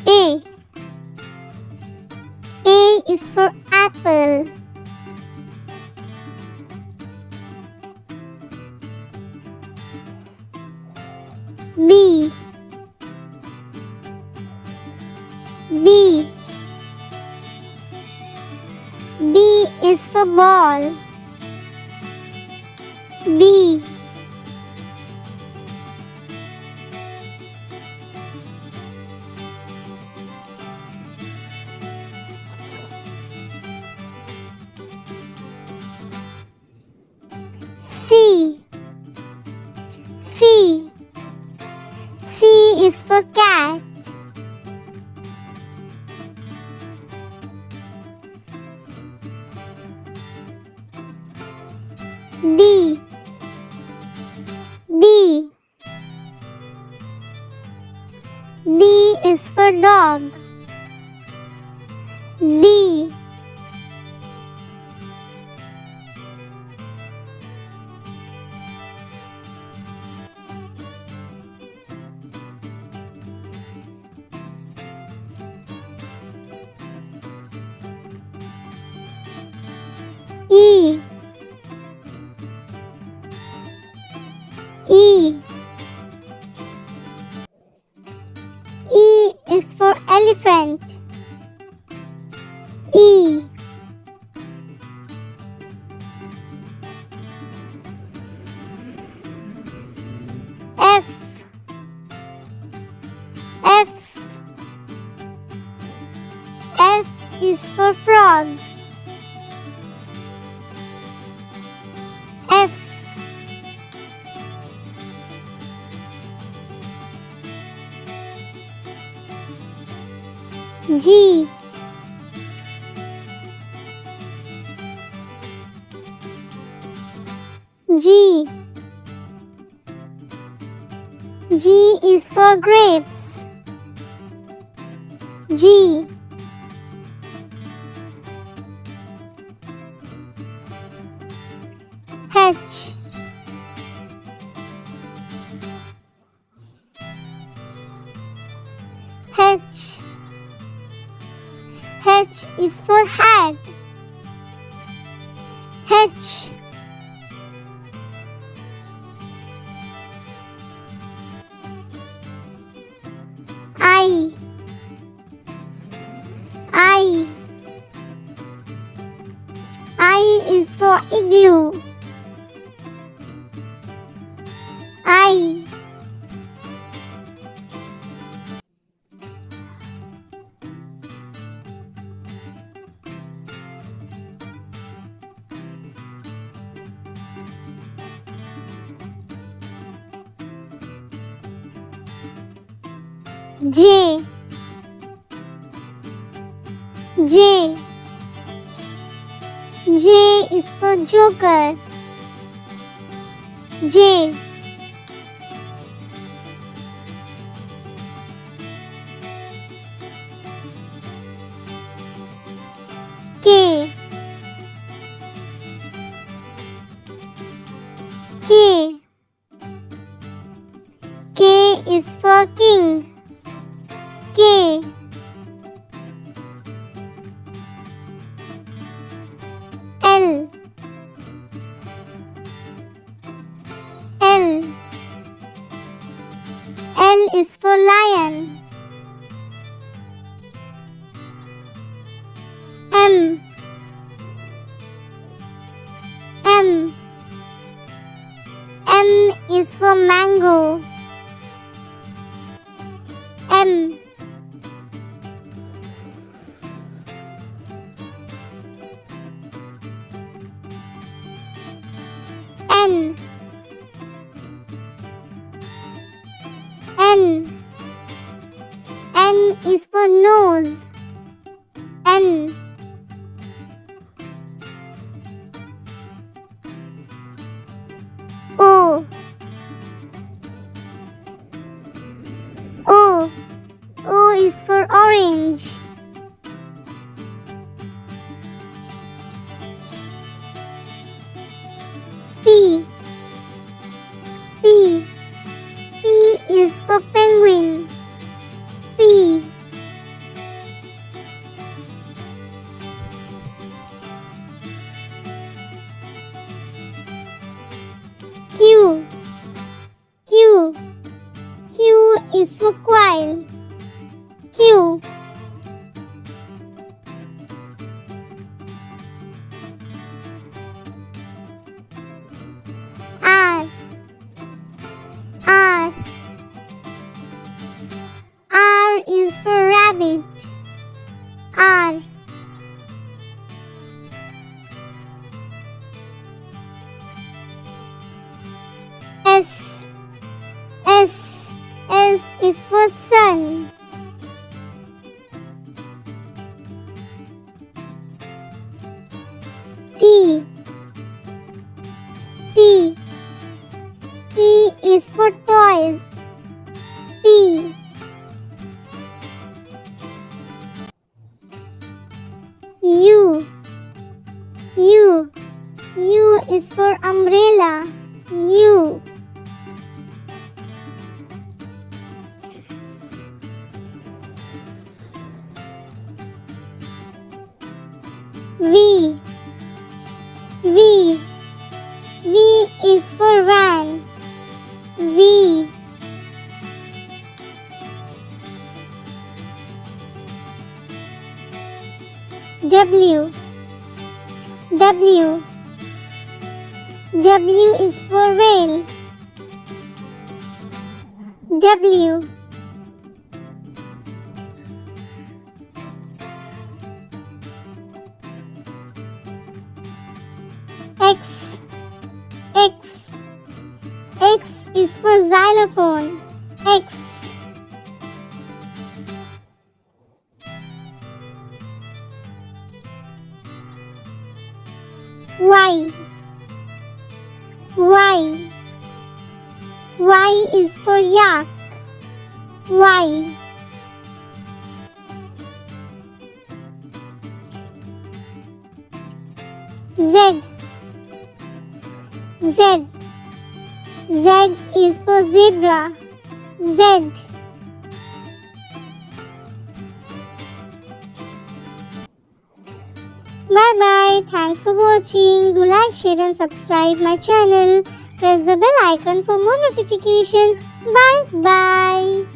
A. A is for apple. B. B. B is for ball. B. C. C. C is for cat. D. D. D is for dog. D. E. E. E is for elephant. E. F. F. F is for frog. F. G. G. G is for grapes. G. H. H. H is for hat. H. I. I. I is for igloo. I. J. J. J is for joker. J. K. K. K is for king. K. L. L. L is for lion. M. M. M is for mango. M. N. N. N is for nose. N. O. O. O is for orange. P. P. P is for penguin. P. is for quail. Q. R. R. R is for rabbit. R. S. S. S is for sun. T. T. T is for toys. T. U. U. U is for umbrella. U. V. V. V is for van. V. W. W. W is for whale. W. X. X. X is for xylophone. X. Y. Y. Y is for yak. Y. Z. Z. Z is for zebra. Z. Bye bye. Thanks for watching. Do like, share and subscribe my channel. Press the bell icon for more notifications. Bye bye.